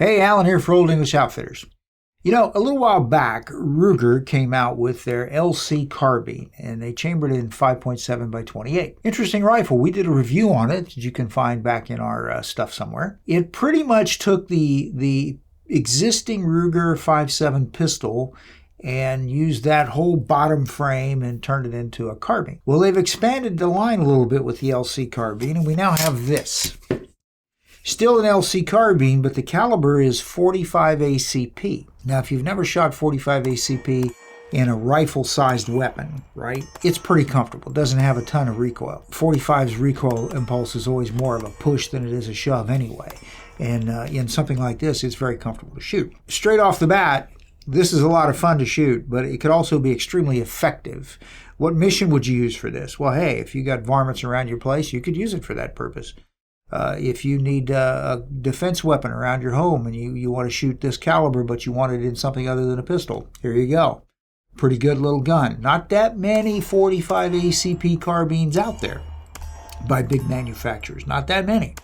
Hey, Alan here for Old English Outfitters. You know, a little while back, Ruger came out with their LC Carbine, and they chambered it in 5.7 by 28. Interesting rifle. We did a review on it that you can find back in our stuff somewhere. It pretty much took the existing Ruger 5.7 pistol and used that whole bottom frame and turned it into a carbine. Well, they've expanded the line a little bit with the LC Carbine, and we now have this. Still an LC carbine, but the caliber is 45 ACP. Now, if you've never shot 45 ACP in a rifle-sized weapon, right, it's pretty comfortable. It doesn't have a ton of recoil. 45's recoil impulse is always more of a push than it is a shove anyway. And in something like this, it's very comfortable to shoot. Straight off the bat, this is a lot of fun to shoot, but it could also be extremely effective. What mission would you use for this? Well, hey, if you got varmints around your place, you could use it for that purpose. If you need a defense weapon around your home and you want to shoot this caliber, but you want it in something other than a pistol, here you go. Pretty good little gun. Not that many 45 ACP carbines out there by big manufacturers. Not that many.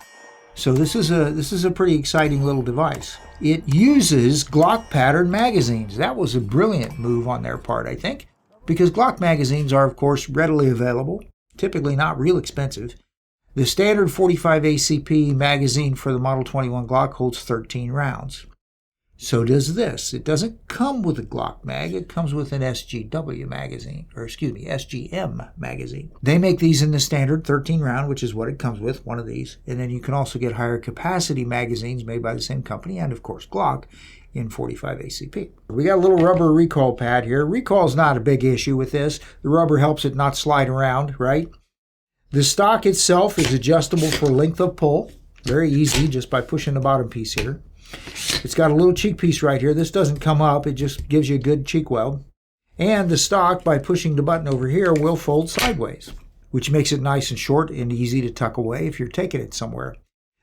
So this is a pretty exciting little device. It uses Glock pattern magazines. That was a brilliant move on their part, I think, because Glock magazines are, of course, readily available, typically not real expensive. The standard 45 ACP magazine for the Model 21 Glock holds 13 rounds. So does this. It doesn't come with a Glock mag. It comes with an SGM magazine. They make these in the standard 13 round, which is what it comes with, one of these. And then you can also get higher capacity magazines made by the same company and, of course, Glock in 45 ACP. We got a little rubber recoil pad here. Recoil is not a big issue with this. The rubber helps it not slide around, right? The stock itself is adjustable for length of pull. Very easy, just by pushing the bottom piece here. It's got a little cheek piece right here. This doesn't come up. It just gives you a good cheek weld. And the stock, by pushing the button over here, will fold sideways, which makes it nice and short and easy to tuck away if you're taking it somewhere.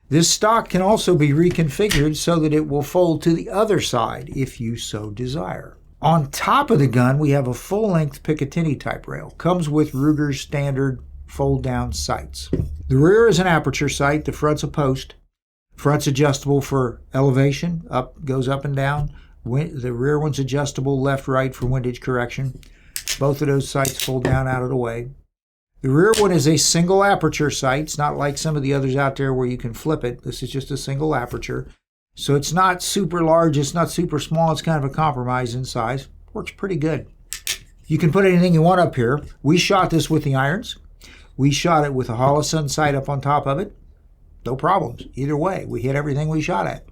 This stock can also be reconfigured so that it will fold to the other side if you so desire. On top of the gun, we have a full-length Picatinny type rail. Comes with Ruger's standard fold-down sights. The rear is an aperture sight. The front's a post. Front's adjustable for elevation, goes up and down. The rear one's adjustable left, right for windage correction. Both of those sights fold down out of the way. The rear one is a single aperture sight. It's not like some of the others out there where you can flip it. This is just a single aperture. So it's not super large, it's not super small. It's kind of a compromise in size. Works pretty good. You can put anything you want up here. We shot this with the irons. We shot it with a Holosun sight up on top of it. No problems. Either way, we hit everything we shot at.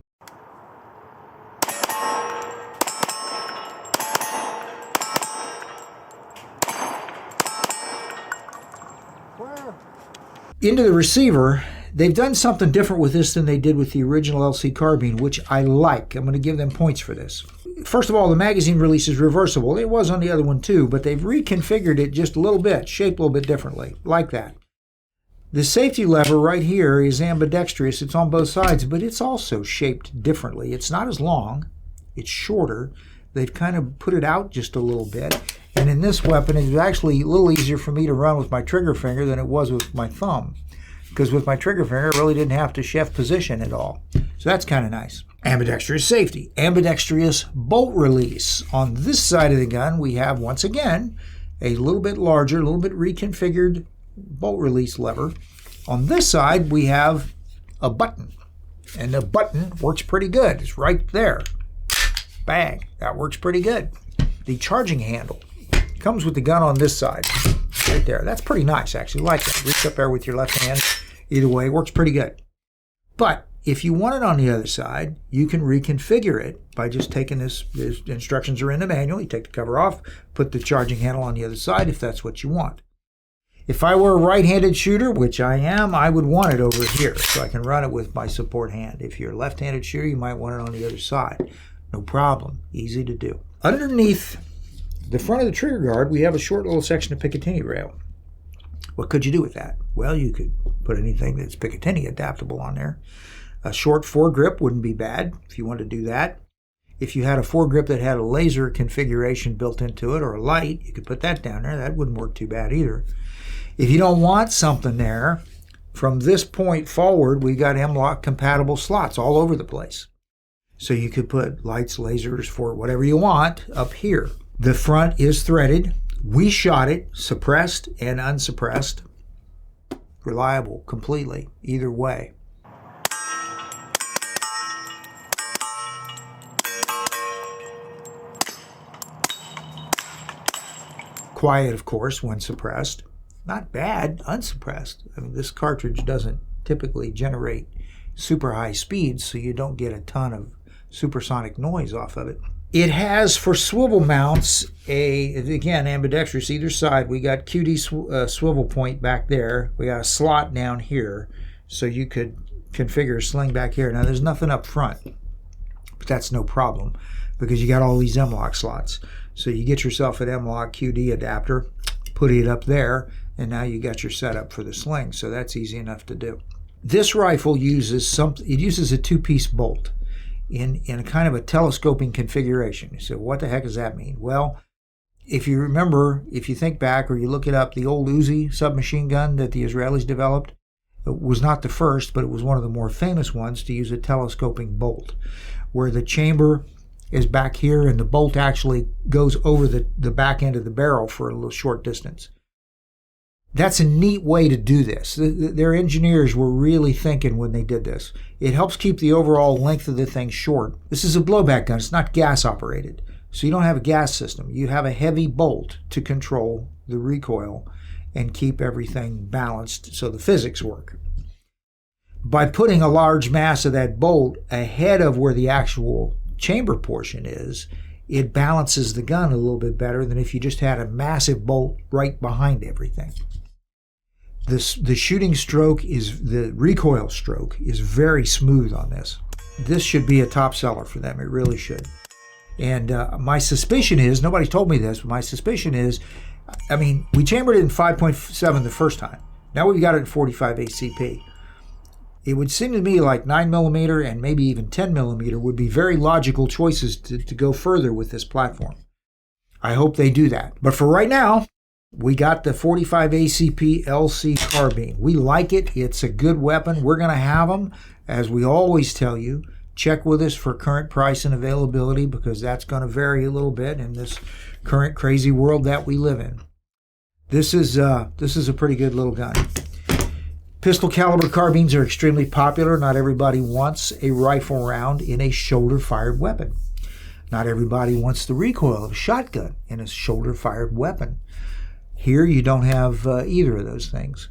Into the receiver, they've done something different with this than they did with the original LC Carbine, which I like. I'm going to give them points for this. First of all, the magazine release is reversible. It was on the other one too, but they've reconfigured it just a little bit, shaped a little bit differently, like that. The safety lever right here is ambidextrous. It's on both sides, but it's also shaped differently. It's not as long. It's shorter. They've kind of put it out just a little bit. And in this weapon, it's actually a little easier for me to run with my trigger finger than it was with my thumb. Because with my trigger finger, I really didn't have to shift position at all. So that's kind of nice. Ambidextrous safety. Ambidextrous bolt release. On this side of the gun, we have, once again, a little bit larger, a little bit reconfigured bolt release lever. On this side, we have a button. And the button works pretty good. It's right there. Bang. That works pretty good. The charging handle comes with the gun on this side. Right there. That's pretty nice, actually. I like that. Reach up there with your left hand. Either way, works pretty good. But if you want it on the other side, you can reconfigure it by just taking this. The instructions are in the manual. You take the cover off, put the charging handle on the other side if that's what you want. If I were a right-handed shooter, which I am, I would want it over here so I can run it with my support hand. If you're a left-handed shooter, you might want it on the other side. No problem. Easy to do. Underneath the front of the trigger guard, we have a short little section of Picatinny rail. What could you do with that? Well, you could put anything that's Picatinny adaptable on there. A short foregrip wouldn't be bad if you wanted to do that. If you had a foregrip that had a laser configuration built into it or a light, you could put that down there. That wouldn't work too bad either. If you don't want something there, from this point forward, we got MLOK compatible slots all over the place. So you could put lights, lasers, for whatever you want up here. The front is threaded. We shot it, suppressed and unsuppressed. Reliable completely, either way. Quiet, of course, when suppressed. Not bad, unsuppressed. I mean, this cartridge doesn't typically generate super high speeds, so you don't get a ton of supersonic noise off of it. It has, for swivel mounts, again, ambidextrous either side. We got QD swivel point back there. We got a slot down here, so you could configure a sling back here. Now, there's nothing up front, but that's no problem because you got all these MLOK slots. So you get yourself an MLOK QD adapter, put it up there, and now you got your setup for the sling. So that's easy enough to do. This rifle uses a two-piece bolt in a kind of a telescoping configuration. So what the heck does that mean? Well, if you remember, if you think back or you look it up, the old Uzi submachine gun that the Israelis developed, it was not the first, but it was one of the more famous ones to use a telescoping bolt, where the chamber is back here and the bolt actually goes over the back end of the barrel for a little short distance. That's a neat way to do this. Their engineers were really thinking when they did this. It helps keep the overall length of the thing short. This is a blowback gun. It's not gas operated. So you don't have a gas system. You have a heavy bolt to control the recoil and keep everything balanced so the physics work. By putting a large mass of that bolt ahead of where the actual chamber portion is, it balances the gun a little bit better than if you just had a massive bolt right behind everything. The shooting stroke the recoil stroke is very smooth on this. This should be a top seller for them. It really should. And my suspicion is, nobody's told me this, but my suspicion is, I mean, we chambered it in 5.7 the first time. Now we've got it in 45 ACP. It would seem to me like 9mm and maybe even 10mm would be very logical choices to go further with this platform. I hope they do that. But for right now, we got the 45 ACP LC Carbine. We like it. It's a good weapon. We're going to have them. As we always tell you, check with us for current price and availability because that's going to vary a little bit in this current crazy world that we live in. This is a pretty good little gun. Pistol caliber carbines are extremely popular. Not everybody wants a rifle round in a shoulder-fired weapon. Not everybody wants the recoil of a shotgun in a shoulder-fired weapon. Here you don't have either of those things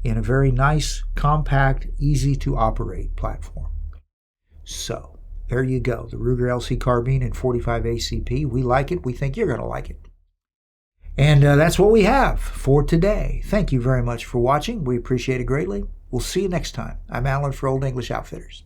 in a very nice, compact, easy-to-operate platform. So, there you go. The Ruger LC Carbine in 45 ACP. We like it. We think you're going to like it. And that's what we have for today. Thank you very much for watching. We appreciate it greatly. We'll see you next time. I'm Alan for Old English Outfitters.